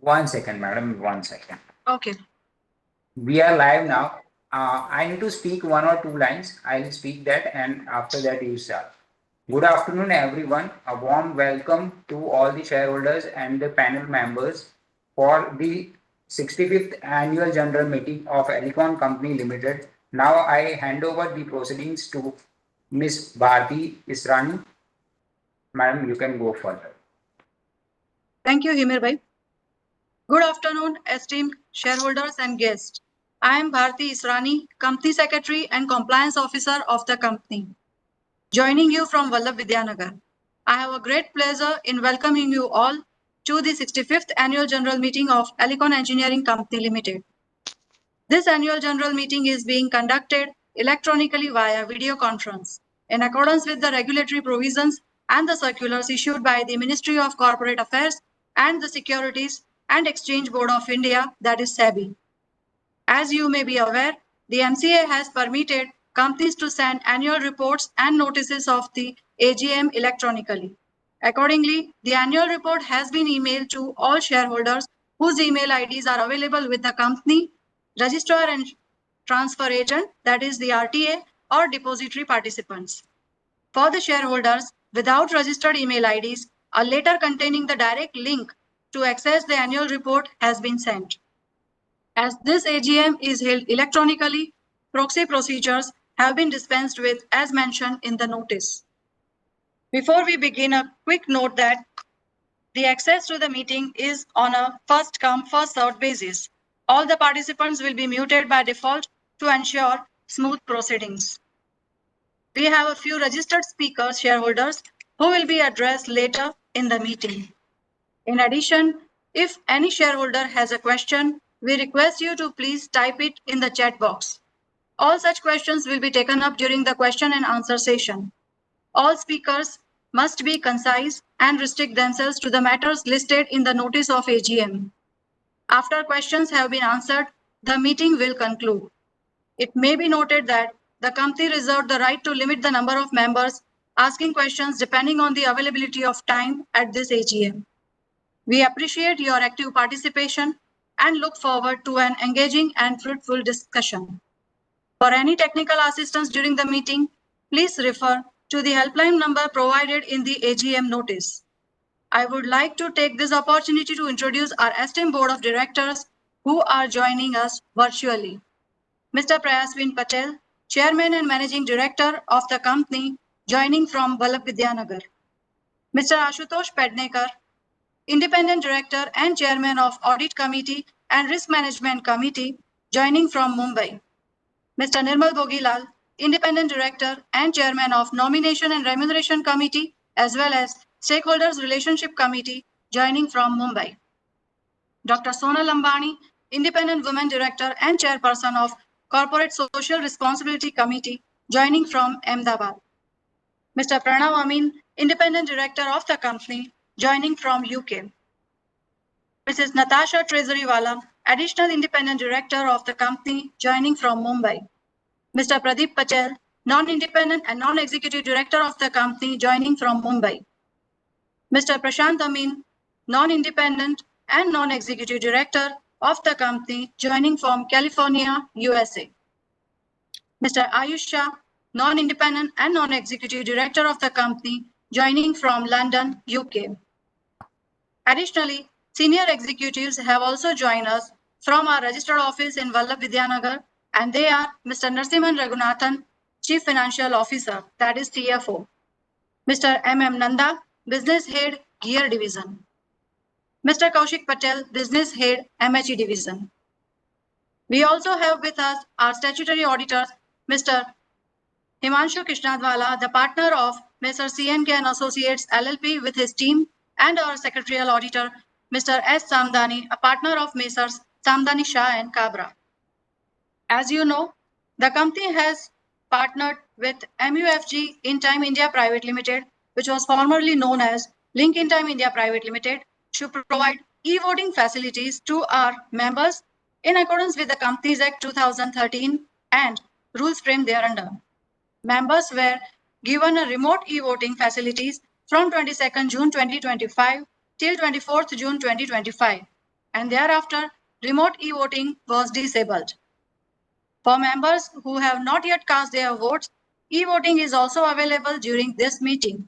One second, madam. 1 second. Okay. We are live now. I need to speak one or two lines. I'll speak that, and after that you start. Good afternoon, everyone. A warm welcome to all the shareholders and the panel members for the 65th annual general meeting of ELECON Company Limited. Now I hand over the proceedings to Ms. Bharti Israni. Madam, you can go further. Thank you, Himir bhai. Good afternoon, esteemed shareholders and guests. I am Bharti Israni, Company Secretary and Compliance Officer of the company, joining you from Vallabh Vidyanagar. I have a great pleasure in welcoming you all to the 65th Annual General Meeting of ELECON Engineering Company Limited. This annual general meeting is being conducted electronically via video conference in accordance with the regulatory provisions and the circulars issued by the Ministry of Corporate Affairs and the Securities and Exchange Board of India, that is SEBI. As you may be aware, the MCA has permitted companies to send annual reports and notices of the AGM electronically. Accordingly, the annual report has been emailed to all shareholders whose email IDs are available with the company, registrar and transfer agent, that is the RTA, or depository participants. For the shareholders without registered email IDs, a letter containing the direct link to access the annual report has been sent. As this AGM is held electronically, proxy procedures have been dispensed with as mentioned in the notice. Before we begin, a quick note that the access to the meeting is on a first come, first served basis. All the participants will be muted by default to ensure smooth proceedings. We have a few registered speakers, shareholders, who will be addressed later in the meeting. In addition, if any shareholder has a question, we request you to please type it in the chat box. All such questions will be taken up during the question and answer session. All speakers must be concise and restrict themselves to the matters listed in the notice of AGM. After questions have been answered, the meeting will conclude. It may be noted that the company reserved the right to limit the number of members asking questions depending on the availability of time at this AGM. We appreciate your active participation and look forward to an engaging and fruitful discussion. For any technical assistance during the meeting, please refer to the helpline number provided in the AGM notice. I would like to take this opportunity to introduce our esteemed board of directors who are joining us virtually. Mr. Prayasvin Patel, Chairman and Managing Director of the company, joining from Vallabh Vidyanagar. Mr. Ashutosh Pednekar, Independent Director and Chairman of Audit Committee and Risk Management Committee, joining from Mumbai. Mr. Nirmal Bogilal, Independent Director and Chairman of Nomination and Remuneration Committee, as well as Stakeholders Relationship Committee, joining from Mumbai. Dr. Sonal Ambani, Independent Women Director and Chairperson of Corporate Social Responsibility Committee, joining from Ahmedabad. Mr. Pranav Amin, Independent Director of the company, joining from UK. Mrs. Natasha Trezariwala, Additional Independent Director of the company, joining from Mumbai. Mr. Pradeep Patel, Non-Independent and Non-Executive Director of the company, joining from Mumbai. Mr. Prashant Amin, Non-Independent and Non-Executive Director of the company, joining from California, USA. Mr. Ayush Shah, Non-Independent and Non-Executive Director of the company, joining from London, UK. Additionally, senior executives have also joined us from our registered office in Vallabh Vidyanagar, and they are Mr. Narasimhan Raghunathan, Chief Financial Officer, that is CFO. Mr. M.M. Nanda, Business Head, Gear Division. Mr. Kaushik Patel, Business Head, MHE Division. We also have with us our statutory auditors, Mr. Himanshu Krishnadwala, the partner of Mr. CNK and Associates LLP with his team, and our secretarial auditor, Mr. S. Samdani, a partner of Messrs. Samdani Shah and Kabra. As you know, the company has partnered with MUFG In Time India Private Limited, which was formerly known as Link In Time India Private Limited, to provide e-voting facilities to our members in accordance with the Companies Act 2013 and rules framed thereunder. Members were given a remote e-voting facilities from 22nd June 2025 till 24th June 2025. and thereafter remote e-voting was disabled. For members who have not yet cast their votes, e-voting is also available during this meeting.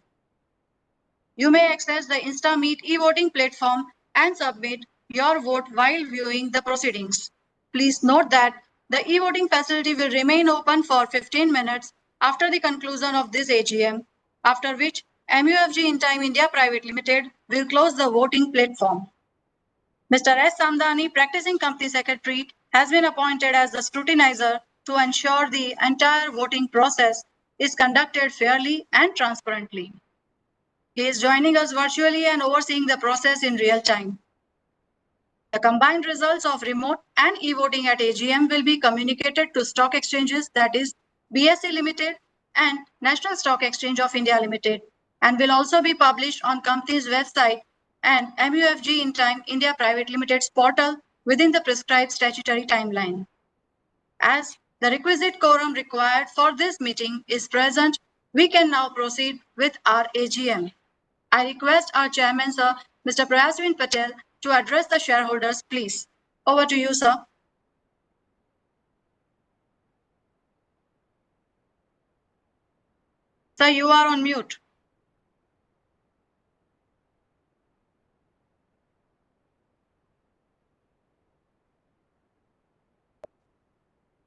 You may access the InstaMeet e-voting platform and submit your vote while viewing the proceedings. Please note that the e-voting facility will remain open for 15 minutes after the conclusion of this AGM, after which MUFG In Time India Private Limited will close the voting platform. Mr. S. Samdani, practicing company secretary, has been appointed as the scrutinizer to ensure the entire voting process is conducted fairly and transparently. He is joining us virtually and overseeing the process in real time. The combined results of remote and e-voting at AGM will be communicated to stock exchanges, that is BSE Limited and National Stock Exchange of India Limited, and will also be published on company's website and MUFG In Time India Private Limited's portal within the prescribed statutory timeline. As the requisite quorum required for this meeting is present, we can now proceed with our AGM. I request our chairman, sir, Mr. Prayasvin Patel, to address the shareholders, please. Over to you, sir. Sir, you are on mute.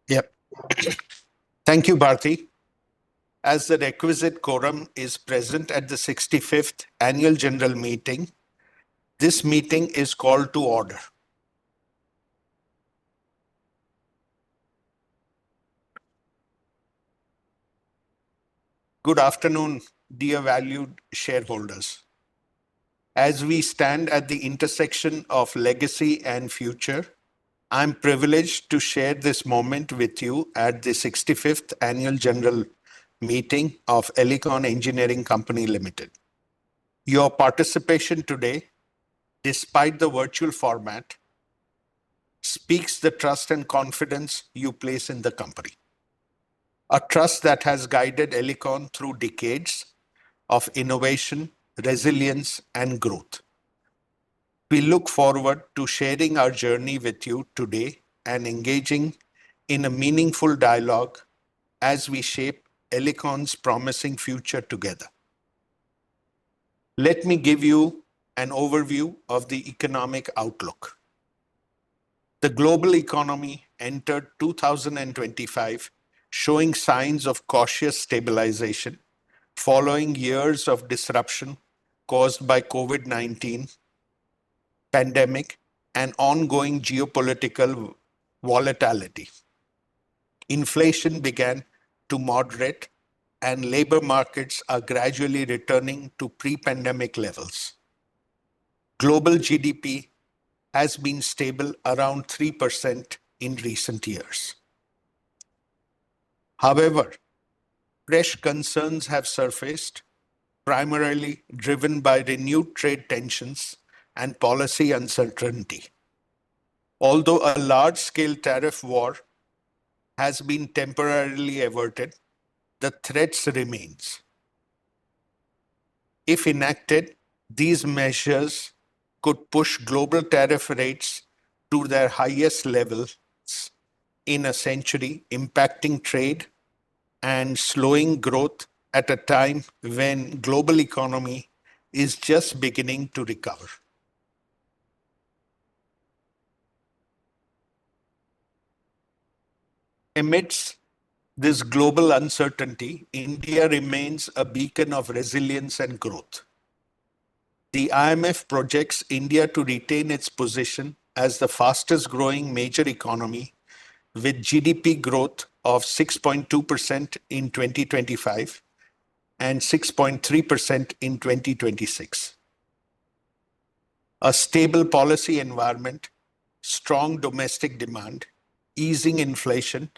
Yep. Thank you, Bharti. As the requisite quorum is present at the 65th Annual General Meeting, this meeting is called to order. Good afternoon, dear valued shareholders. As we stand at the intersection of legacy and future, I'm privileged to share this moment with you at the 65th Annual General Meeting of ELECON Engineering Company Limited. Your participation today, despite the virtual format, speaks the trust and confidence you place in the company. A trust that has guided ELECON through decades of innovation, resilience, and growth. We look forward to sharing our journey with you today and engaging in a meaningful dialogue as we shape ELECON's promising future together. Let me give you an overview of the economic outlook. The global economy entered 2025 showing signs of cautious stabilization following years of disruption caused by COVID-19 pandemic and ongoing geopolitical volatility. Inflation began to moderate and labor markets are gradually returning to pre-pandemic levels. Global GDP has been stable around 3% in recent years. However, fresh concerns have surfaced, primarily driven by renewed trade tensions and policy uncertainty. Although a large-scale tariff war has been temporarily averted, the threats remains. If enacted, these measures could push global tariff rates to their highest levels in a century, impacting trade and slowing growth at a time when global economy is just beginning to recover. Amidst this global uncertainty, India remains a beacon of resilience and growth. The IMF projects India to retain its position as the fastest growing major economy with GDP growth of 6.2% in 2025 and 6.3% in 2026. A stable policy environment, strong domestic demand, easing inflation,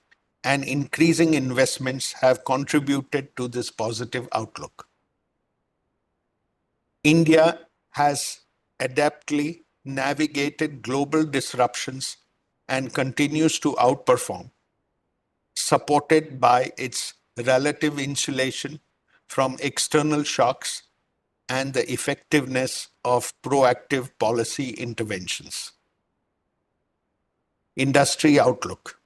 and increasing investments have contributed to this positive outlook. India has adeptly navigated global disruptions and continues to outperform, supported by its relative insulation from external shocks and the effectiveness of proactive policy interventions. Industry outlook.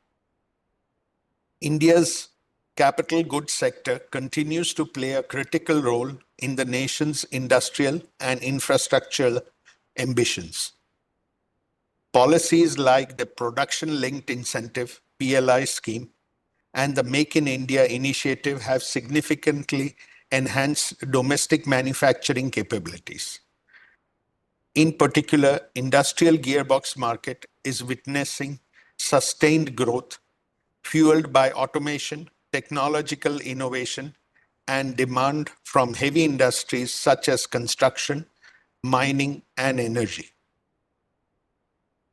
India's capital goods sector continues to play a critical role in the nation's industrial and infrastructural ambitions. Policies like the Production Linked Incentive (PLI) scheme and the Make in India initiative have significantly enhanced domestic manufacturing capabilities. In particular, industrial gearbox market is witnessing sustained growth fueled by automation, technological innovation, and demand from heavy industries such as construction, mining, and energy.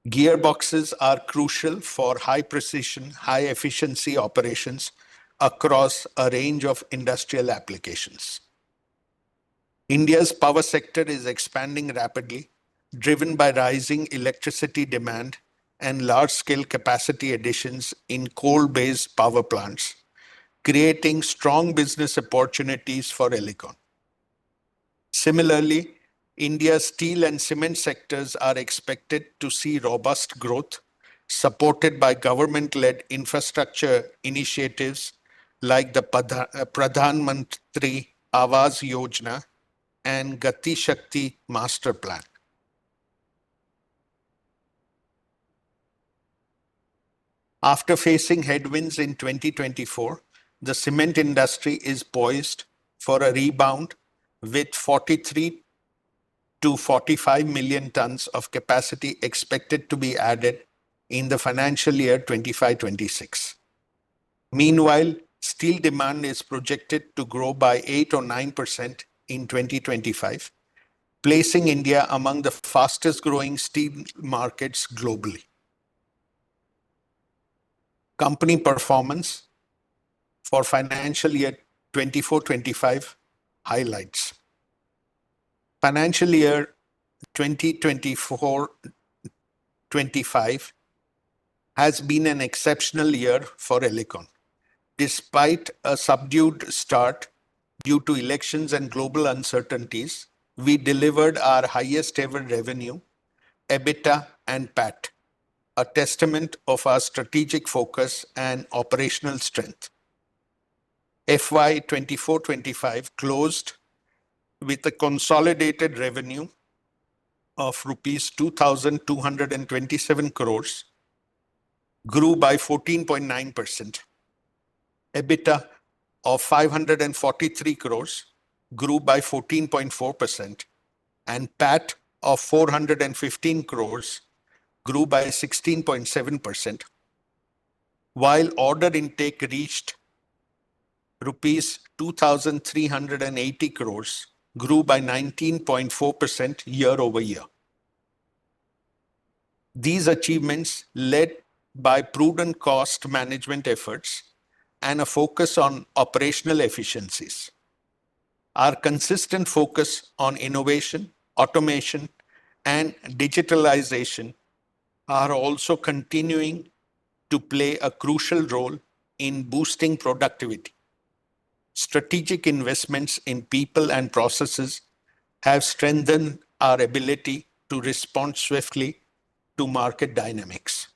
Gearboxes are crucial for high precision, high efficiency operations across a range of industrial applications. India's power sector is expanding rapidly, driven by rising electricity demand and large-scale capacity additions in coal-based power plants, creating strong business opportunities for ELECON. Similarly, India's steel and cement sectors are expected to see robust growth, supported by government-led infrastructure initiatives like the Pradhan Mantri Awas Yojana and Gati Shakti Master Plan. After facing headwinds in 2024, the cement industry is poised for a rebound with 43 to 45 million tons of capacity expected to be added in the financial year 25-26. Meanwhile, steel demand is projected to grow by 8 or 9% in 2025, placing India among the fastest growing steel markets globally. Company performance for financial year 24-25 highlights. Financial year 2024-25 has been an exceptional year for ELECON. Despite a subdued start due to elections and global uncertainties, we delivered our highest ever revenue, EBITDA, and PAT, a testament of our strategic focus and operational strength. FY 24-25 closed with a consolidated revenue of rupees 2,227 crores, grew by 14.9%. EBITDA of 543 crores, grew by 14.4%, and PAT of 415 crores, grew by 16.7%, while order intake reached rupees 2,380 crores, grew by 19.4% year over year. These achievements, led by prudent cost management efforts and a focus on operational efficiencies. Our consistent focus on innovation, automation, and digitalization are also continuing to play a crucial role in boosting productivity. Strategic investments in people and processes have strengthened our ability to respond swiftly to market dynamics.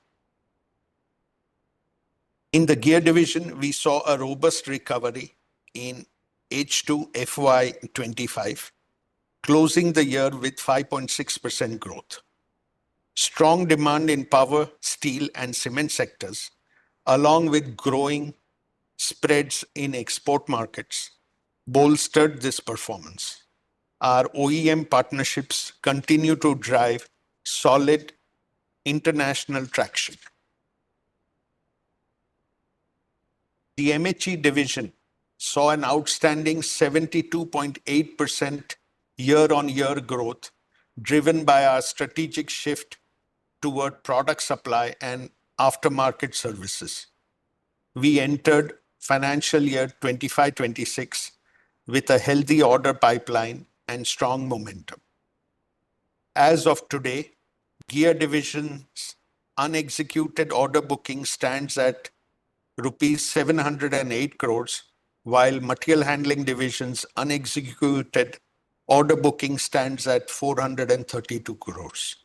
In the gear division, we saw a robust recovery in H2 FY25, closing the year with 5.6% growth. Strong demand in power, steel, and cement sectors, along with growing spreads in export markets, bolstered this performance. Our OEM partnerships continue to drive solid international traction. The MHE division saw an outstanding 72.8% year-on-year growth, driven by our strategic shift toward product supply and aftermarket services. We entered financial year 25-26 with a healthy order pipeline and strong momentum. As of today, Gear Division's unexecuted order booking stands at rupees 708 crores, while Material Handling Division's unexecuted order booking stands at 432 crores.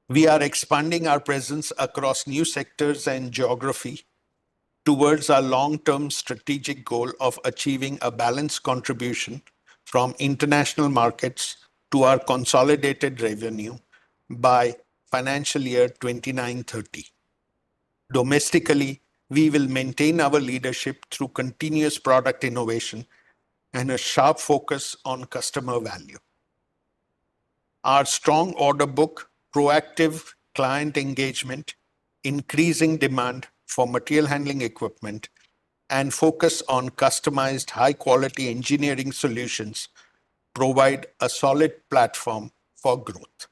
We are expanding our presence across new sectors and geography towards our long-term strategic goal of achieving a balanced contribution from international markets to our consolidated revenue by financial year 29-30. Domestically, we will maintain our leadership through continuous product innovation and a sharp focus on customer value. Our strong order book, proactive client engagement, increasing demand for material handling equipment, and focus on customized high-quality engineering solutions provide a solid platform for growth.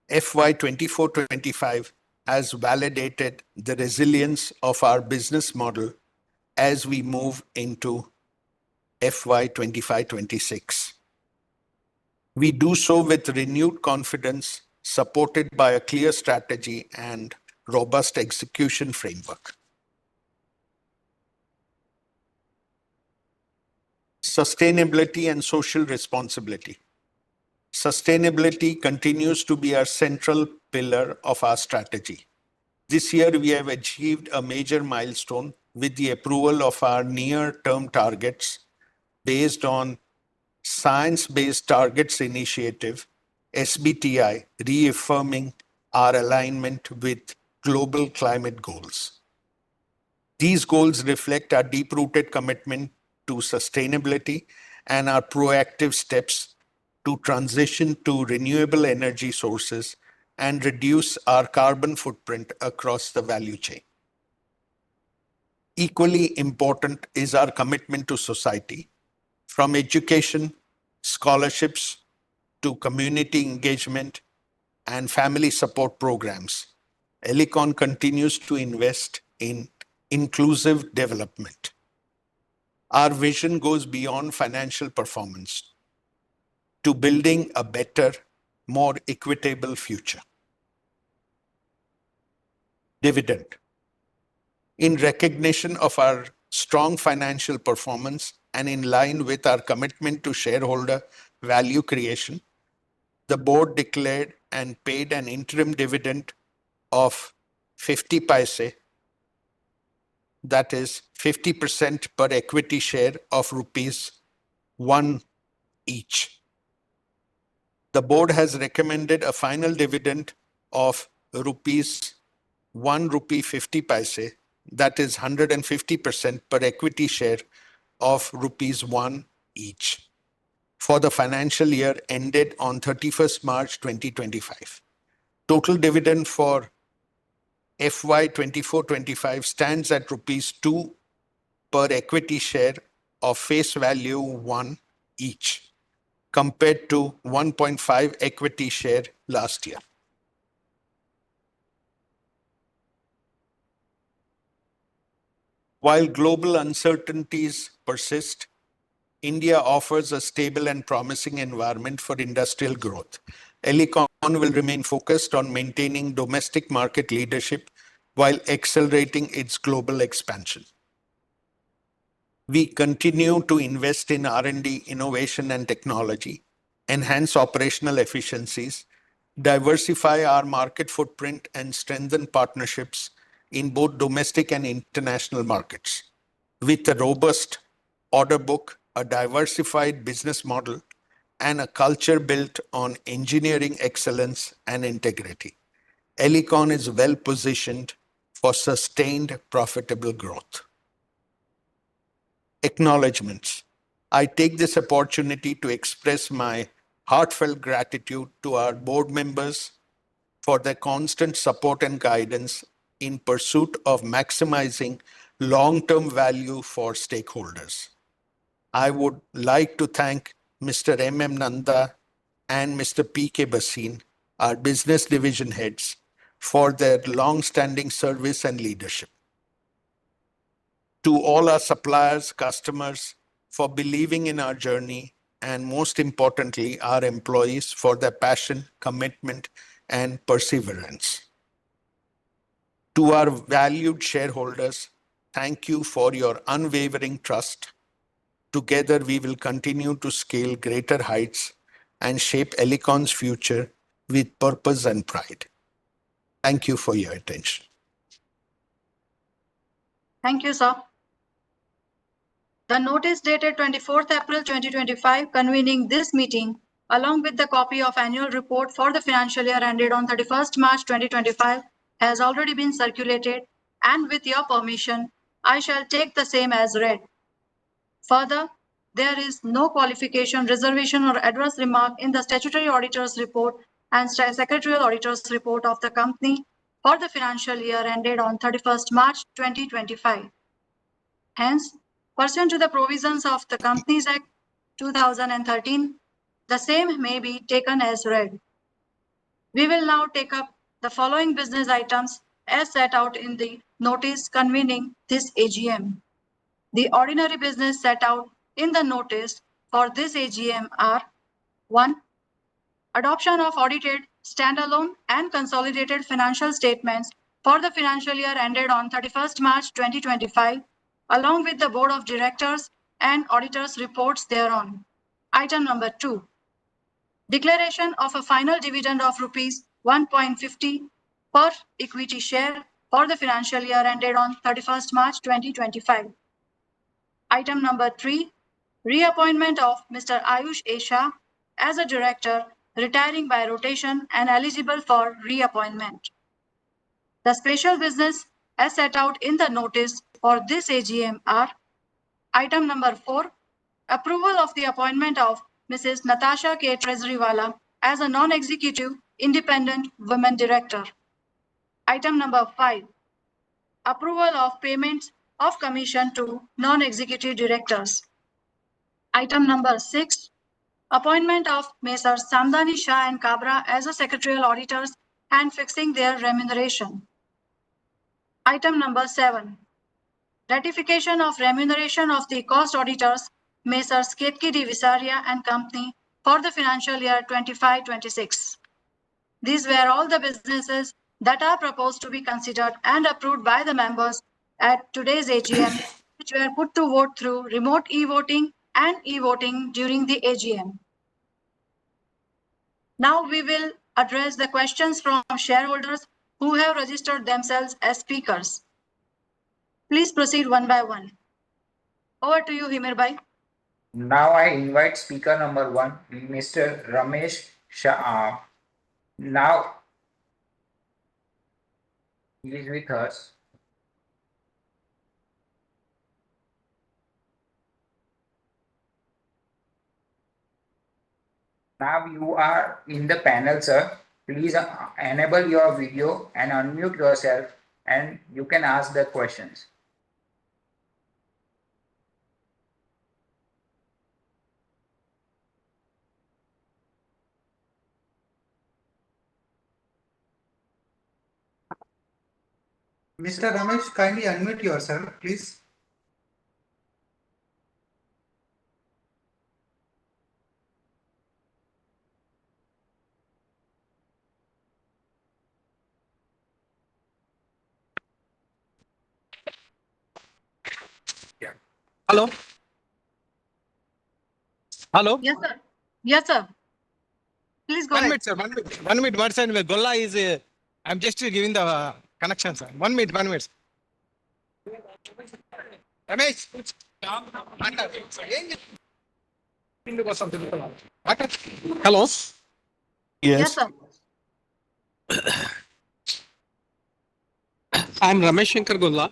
FY 24-25 has validated the resilience of our business model as we move into FY 25-26. We do so with renewed confidence, supported by a clear strategy and robust execution framework. Sustainability and social responsibility. Sustainability continues to be our central pillar of our strategy. This year, we have achieved a major milestone with the approval of our near-term targets based on Science-Based Targets Initiative, SBTi, reaffirming our alignment with global climate goals. These goals reflect our deep-rooted commitment to sustainability and our proactive steps to transition to renewable energy sources and reduce our carbon footprint across the value chain. Equally important is our commitment to society, from education, scholarships, to community engagement and family support programs. ELECON continues to invest in inclusive development. Our vision goes beyond financial performance to building a better, more equitable future. Dividend. In recognition of our strong financial performance and in line with our commitment to shareholder value creation, the board declared and paid an interim dividend of 50 paise, that is 50% per equity share of rupees 1 each. The board has recommended a final dividend of rupees 1 rupee 50 paise, that is 150% per equity share of rupees 1 each, for the financial year ended on 31st March 2025. Total dividend for FY 24-25 stands at rupees 2 per equity share of face value 1 each, compared to 1.5 equity share last year. While global uncertainties persist, India offers a stable and promising environment for industrial growth. ELECON will remain focused on maintaining domestic market leadership while accelerating its global expansion. We continue to invest in R&D, innovation and technology, enhance operational efficiencies, diversify our market footprint, and strengthen partnerships in both domestic and international markets. With a robust order book, a diversified business model, and a culture built on engineering excellence and integrity, ELECON is well positioned for sustained profitable growth. Acknowledgements. I take this opportunity to express my heartfelt gratitude to our board members for their constant support and guidance in pursuit of maximizing long-term value for stakeholders. I would like to thank Mr. M. Nanda and Mr. P.K. Basin, our business division heads, for their long-standing service and leadership. To all our suppliers, customers, for believing in our journey, and most importantly, our employees for their passion, commitment, and perseverance. To our valued shareholders, thank you for your unwavering trust. Together, we will continue to scale greater heights and shape ELECON's future with purpose and pride. Thank you for your attention. Thank you, sir. The notice dated 24th April 2025 convening this meeting, along with the copy of annual report for the financial year ended on 31st March 2025, has already been circulated, and with your permission, I shall take the same as read. Further, there is no qualification, reservation, or adverse remark in the statutory auditor's report and secretarial auditor's report of the company for the financial year ended on 31st March 2025. Hence, pursuant to the provisions of the Companies Act 2013, the same may be taken as read. We will now take up the following business items as set out in the notice convening this AGM. The ordinary business set out in the notice for this AGM are: 1. Adoption of audited, standalone, and consolidated financial statements for the financial year ended on 31st March 2025, along with the Board of Directors and Auditors' reports thereon. Item number 2. Declaration of a final dividend of rupees 1.50 per equity share for the financial year ended on 31st March 2025. Item number 3. Reappointment of Mr. Ayush Esha as a director, retiring by rotation and eligible for reappointment. The special business as set out in the notice for this AGM are: item number 4, approval of the appointment of Mrs. Natasha K. Treasurywala as a non-executive independent women director. Item number 5, approval of payments of commission to non-executive directors. Item number 6, appointment of Messrs. Samdani Shah and Kabra as a secretarial auditors and fixing their remuneration. Item number 7, ratification of remuneration of the cost auditors, Messrs. Ketki D. Visaria and Company for the financial year 25-26. These were all the businesses that are proposed to be considered and approved by the members at today's AGM, which were put to vote through remote e-voting and e-voting during the AGM. Now we will address the questions from shareholders who have registered themselves as speakers. Please proceed one by one. Over to you, Himir Bhai. Now I invite speaker number 1, Mr. Ramesh Shah. Now he is with us. Now you are in the panel, sir. Please enable your video and unmute yourself, and you can ask the questions. Mr. Ramesh, kindly unmute yourself, please. Hello? Hello? Yes, sir. Yes, sir. Please go One ahead. minute, sir. 1 minute. 1 minute. One second. Golla is. I'm just giving the connection, sir. 1 minute. 1 minute. Ramesh. Hello. Yes, Yes. sir. I'm Ramesh Shankar Golla.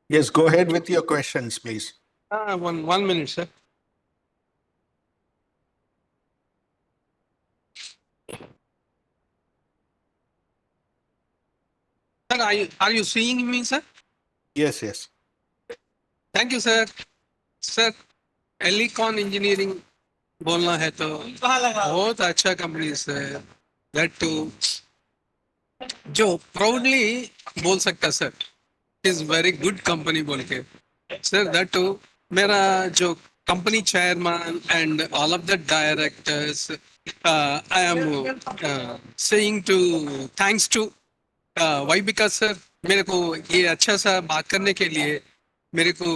Yes, go ahead with your questions, please. 1 minute, sir. Sir, are you seeing me, sir? Yes, yes. Thank you, sir. Sir Elecon engineering बोलना है तो बहुत अच्छा company है that to जो proudly बोल सकता sir is very good company बोल के सर दैट टू मेरा जो company chairman and all of the directors I am saying to thanks to why because sir मेरे को ये अच्छा सा बात करने के लिए मेरे को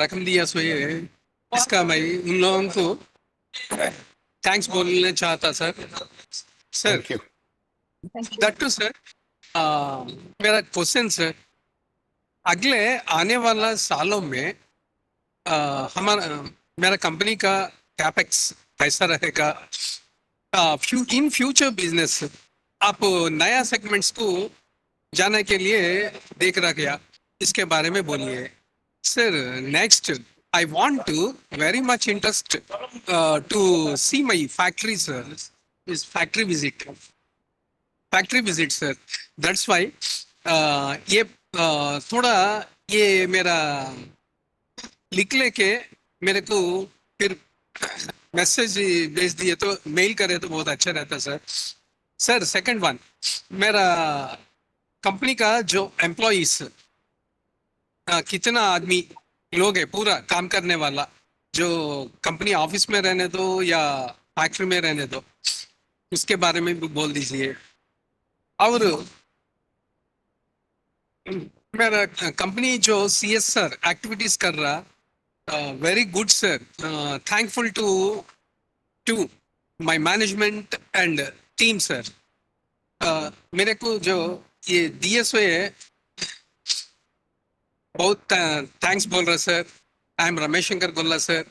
रकम दिया सो ये इसका मैं उन लोगों को थैंक्स बोलना चाहता sir. Sir, Thank you. Thank you. that too sir, मेरा क्वेश्चन सर, अगले आने वाला सालों में हमारा मेरा कंपनी का कैपेक्स कैसा रहेगा? इन फ्यूचर बिजनेस आप नया सेगमेंट्स को जाने के लिए देख रहा क्या, इसके बारे में बोलिए sir. Next, I want to very much interest to see my factory sir, इस factory visit sir. That's why ये थोड़ा ये मेरा लिख लेके मेरे को फिर मैसेज भेज दिए तो मेल करे तो बहुत अच्छा रहता सर. सर सेकंड वन, मेरा कंपनी का जो एम्प्लॉइज कितना आदमी लोग है पूरा काम करने वाला, जो कंपनी ऑफिस में रहने दो या फैक्ट्री में रहने दो, उसके बारे में भी बोल दीजिए. और मेरा कंपनी जो CSR एक्टिविटीज कर रहा, very good sir, thankful to my management and team sir. मेरे को जो ये DSO है बहुत थैंक्स बोल रहा sir. I am Ramesh Shankar gola sir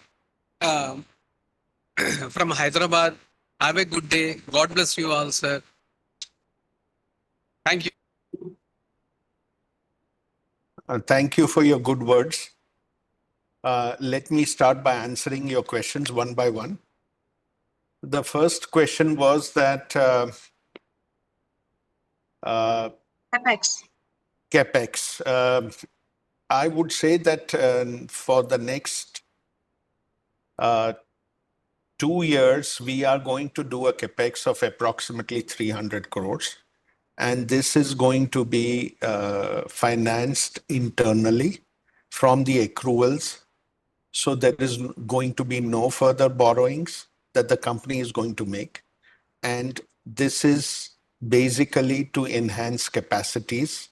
from Hyderabad. Have a good day, God bless you all sir. Thank you. Thank you for your good words. Let me start by answering your questions one by one. The first question was that Apex. CapEx. I would say that for the next 2 years, we are going to do a CapEx of approximately 300 crores. And this is going to be financed internally from the accruals. So there is going to be no further borrowings that the company is going to make. And this is basically to enhance capacities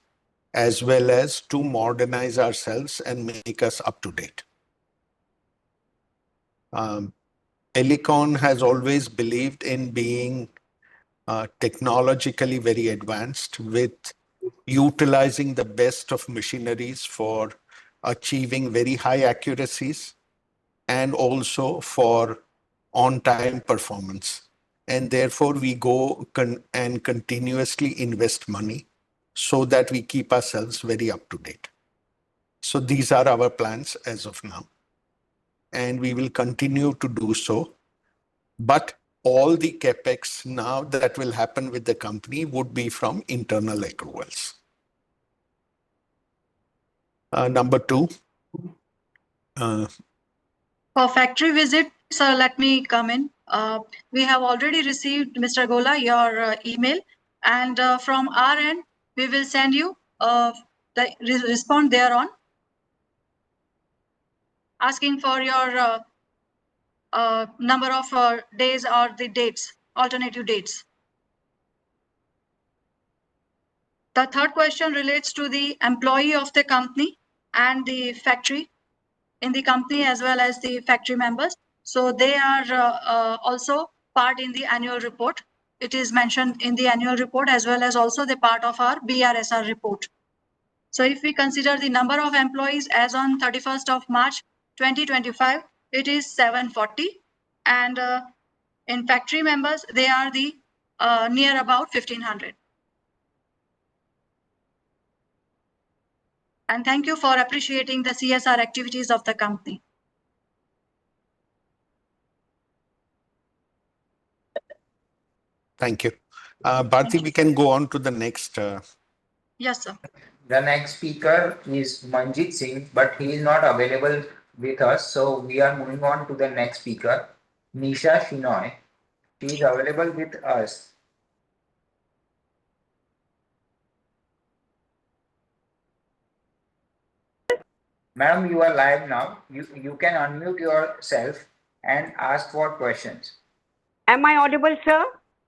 as well as to modernize ourselves and make us up to date. ELECON has always believed in being technologically very advanced, with utilizing the best of machineries for achieving very high accuracies and also for on-time performance. And therefore, we go and continuously invest money so that we keep ourselves very up to date. So these are our plans as of now. And we will continue to do so. But all the CapEx now that will happen with the company would be from internal accruals. Number two. For factory visit, sir, let me come in. We have already received, Mr. Gola, your email, and from our end, we will send you the respond thereon, asking for your number of days or the dates, alternative dates. The third question relates to the employee of the company and the factory in the company as well as the factory members. So they are also part in the annual report. It is mentioned in the annual report as well as also the part of our BRSR report. So if we consider the number of employees as on 31st of March 2025, it is 740. And in factory members, they are the near about 1500. And thank you for appreciating the CSR activities of the company. Thank you. Bharti, we can go on to the next. Yes, sir. The next speaker is Manjit Singh, but he is not available with us. So we are moving on to the next speaker, Nisha Shinoy. She is available with us. Madam, you are live now. You can unmute yourself and ask for questions. Am I audible, sir?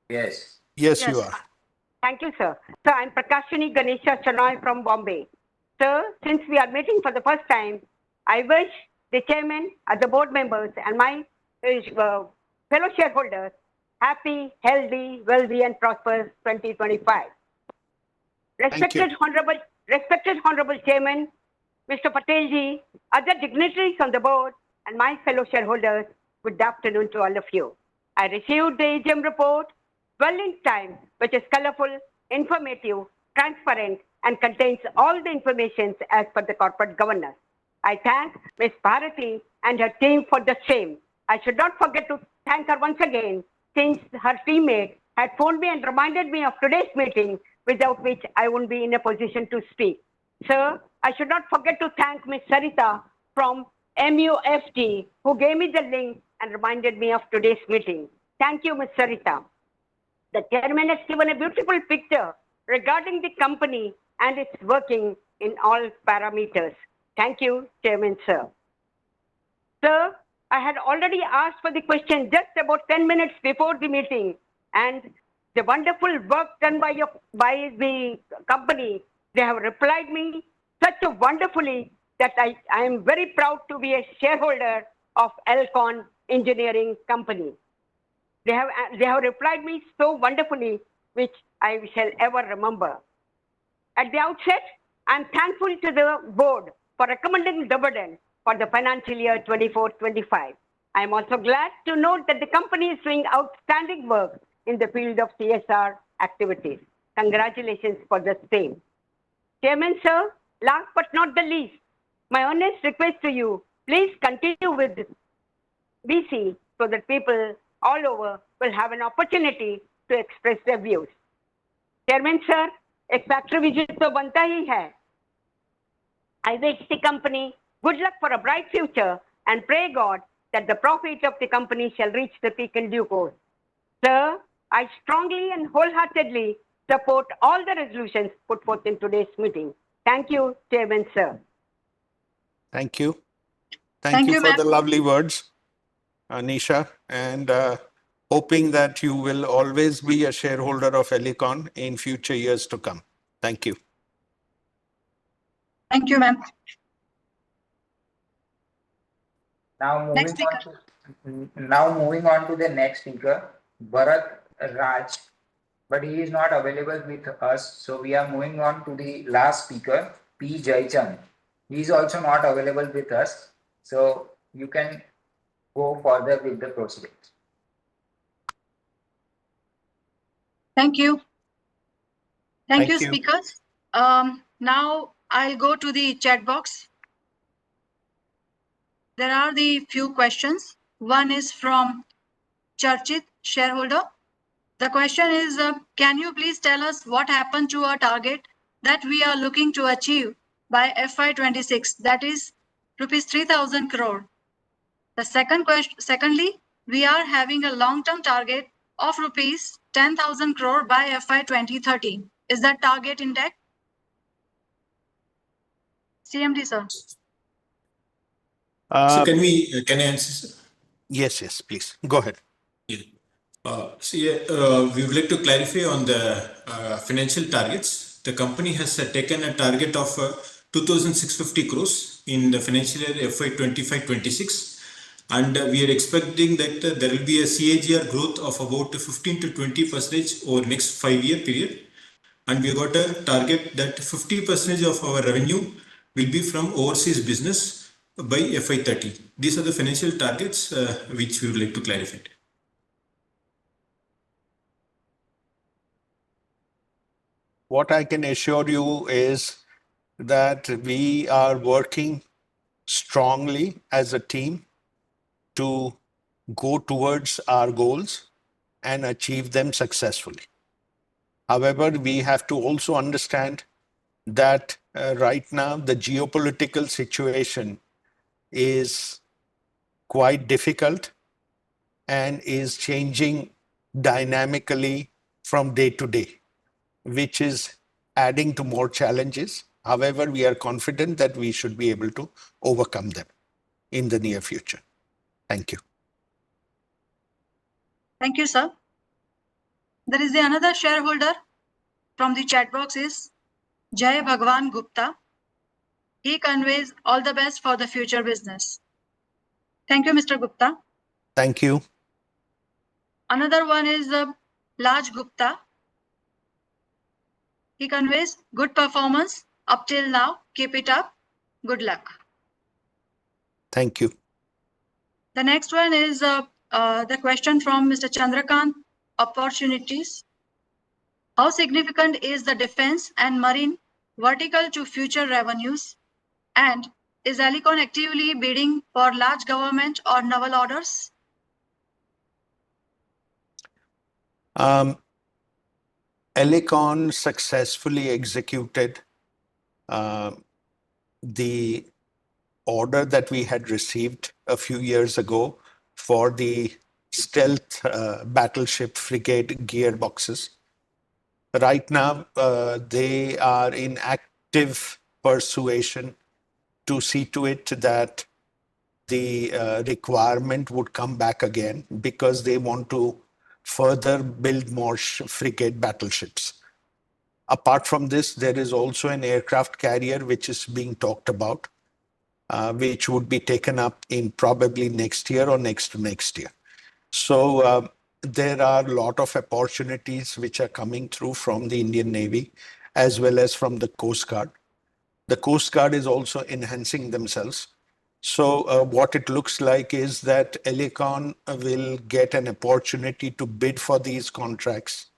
Yes. Yes, you are. Thank you, sir. So I'm Prakashini Ganesha Chanoy from Bombay. Sir, since we are meeting for the first time, I wish the chairman, other board members, and my fellow shareholders happy, healthy, wealthy, and prosperous 2025. Thank you. Respected Honorable Chairman, Mr. Patelji, other dignitaries on the board, and my fellow shareholders, good afternoon to all of you. I received the AGM report well in time, which is colorful, informative, transparent, and contains all the information as per the corporate governance. I thank Ms. Bharati and her team for the same. I should not forget to thank her once again, since her teammate had phoned me and reminded me of today's meeting, without which I wouldn't be in a position to speak. Sir, I should not forget to thank Ms. Sarita from MUFG, who gave me the link and reminded me of today's meeting. Thank you, Ms. Sarita. The chairman has given a beautiful picture regarding the company and its working in all parameters. Thank you, Chairman, sir. Sir, I had already asked for the question just about 10 minutes before the meeting, and the wonderful work done by the company, they have replied me such a wonderfully that I am very proud to be a shareholder of ELECON Engineering Company. They have replied me so wonderfully, which I shall ever remember. At the outset, I am thankful to the board for recommending dividend for the financial year 24-25. I am also glad to note that the company is doing outstanding work in the field of CSR activities. Congratulations for the same. Chairman, sir, last but not the least, my earnest request to you, please continue with BC so that people all over will have an opportunity to express their views. Chairman, sir, एक factory visit तो बनता ही है. I wish the company good luck for a bright future and pray God that the profit of the company shall reach the peak in due course. Sir, I strongly and wholeheartedly support all the resolutions put forth in today's meeting. Thank you, Chairman, sir. Thank you. Thank Thank you you, for ma'am. the lovely words, Anisha, and hoping that you will always be a shareholder of ELECON in future years to come. Thank you. Thank you, ma'am. Now Next moving on to the next speaker, Bharat Raj, but he is not available with us. So we are moving on to the last speaker, P. Jaichand. He is also not available with us. So you can go further with the proceedings. Thank you. Thank you, Thank you. speakers. Now I'll go to the chat box. There are the few questions. One is from Charchit, shareholder. The question is, can you please tell us what happened to our target that we are looking to achieve by FY26, that is rupees 3,000 crore. The secondly, we are having a long-term target of rupees 10,000 crore by FY 2030. Is that target intact? CMD, sir. So can I answer, sir? Yes, please. Go ahead. Yeah. We would like to clarify on the financial targets. The company has taken a target of 2,650 crores in the financial year FY 25-26, and we are expecting that there will be a CAGR growth of about 15 to 20% over next 5-year period. And we got a target that 50% of our revenue will be from overseas business by FY 30. These are the financial targets which we would like to clarify. What I can assure you is that we are working strongly as a team to go towards our goals and achieve them successfully. However, we have to also understand that right now the geopolitical situation is quite difficult and is changing dynamically from day to day, which is adding to more challenges. However, we are confident that we should be able to overcome them in the near future. Thank you. Thank you, sir. There is another shareholder from the chat box is Jai Bhagwan Gupta. He conveys all the best for the future business. Thank you, Mr. Gupta. Thank you. Another one is Laj Gupta. He conveys good performance up till now. Keep it up. Good luck. Thank you. The next one is the question from Mr. Chandrakant. Opportunities. How significant is the defense and marine vertical to future revenues? And is ELECON actively bidding for large government or naval orders? ELECON successfully executed the order that we had received a few years ago for the stealth battleship frigate gearboxes. Right now, they are in active persuasion to see to it that the requirement would come back again because they want to further build more frigate battleships. Apart from this, there is also an aircraft carrier which is being talked about, which would be taken up in probably next year or next to next year. So there are a lot of opportunities which are coming through from the Indian Navy as well as from the Coast Guard. The Coast Guard is also enhancing themselves. So what it looks like is that ELECON will get an opportunity to bid for these contracts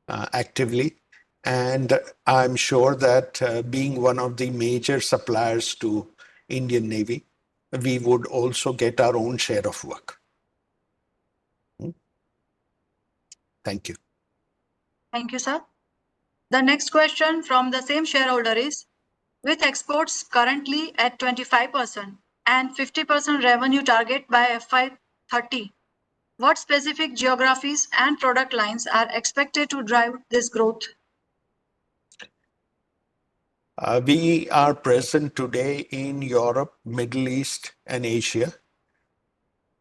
actively. And I'm sure that being one of the major suppliers to Indian Navy, we would also get our own share of work. Thank you. Thank you, sir. The next question from the same shareholder is, with exports currently at 25% and 50% revenue target by FY30, what specific geographies and product lines are expected to drive this growth? We are present today in Europe, Middle East, and Asia.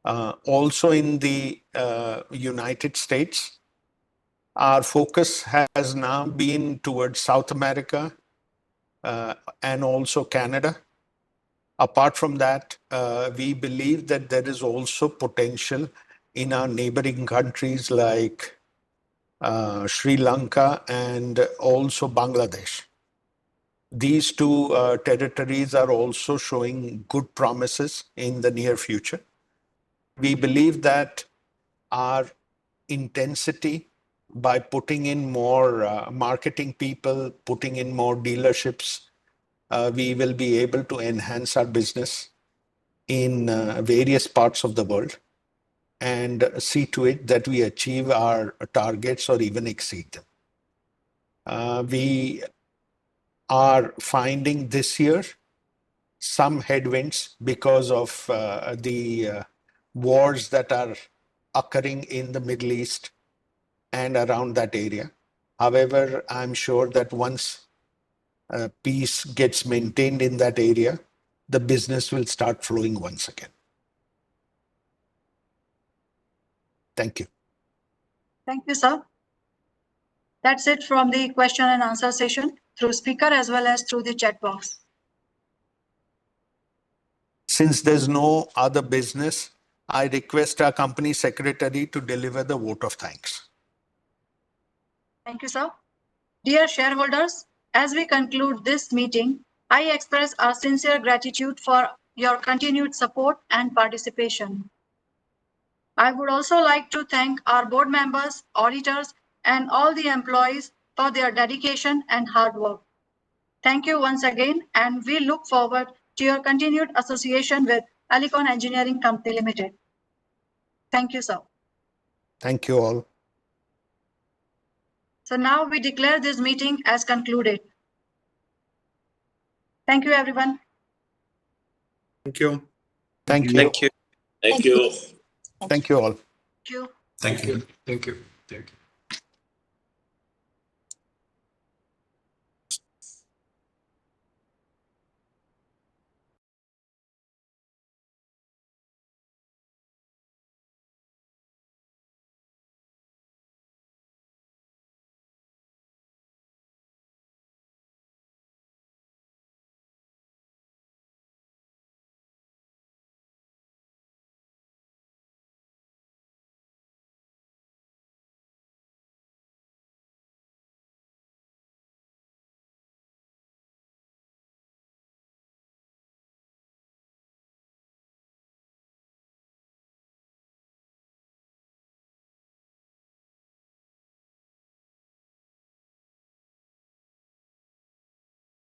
Also in the United States. Our focus has now been towards South America and also Canada. Apart from that, we believe that there is also potential in our neighboring countries like Sri Lanka and also Bangladesh. These two territories are also showing good promises in the near future. We believe that our intensity by putting in more marketing people, putting in more dealerships, we will be able to enhance our business in various parts of the world and see to it that we achieve our targets or even exceed them. We are finding this year some headwinds because of the wars that are occurring in the Middle East and around that area. However, I'm sure that once peace gets maintained in that area, the business will start flowing once again. Thank you. Thank you, sir. That's it from the question and answer session through speaker as well as through the chat box. Since there's no other business, I request our company secretary to deliver the vote of thanks. Thank you, sir. Dear shareholders, as we conclude this meeting, I express our sincere gratitude for your continued support and participation. I would also like to thank our board members, auditors, and all the employees for their dedication and hard work. Thank you once again, and we look forward to your continued association with ELECON Engineering Company Limited. Thank you, sir. Thank you all. So now we declare this meeting as concluded. Thank you, everyone. Thank you. Thank you. Thank you. Thank you. Thank you all. Thank you. Thank you. Thank you. Thank you.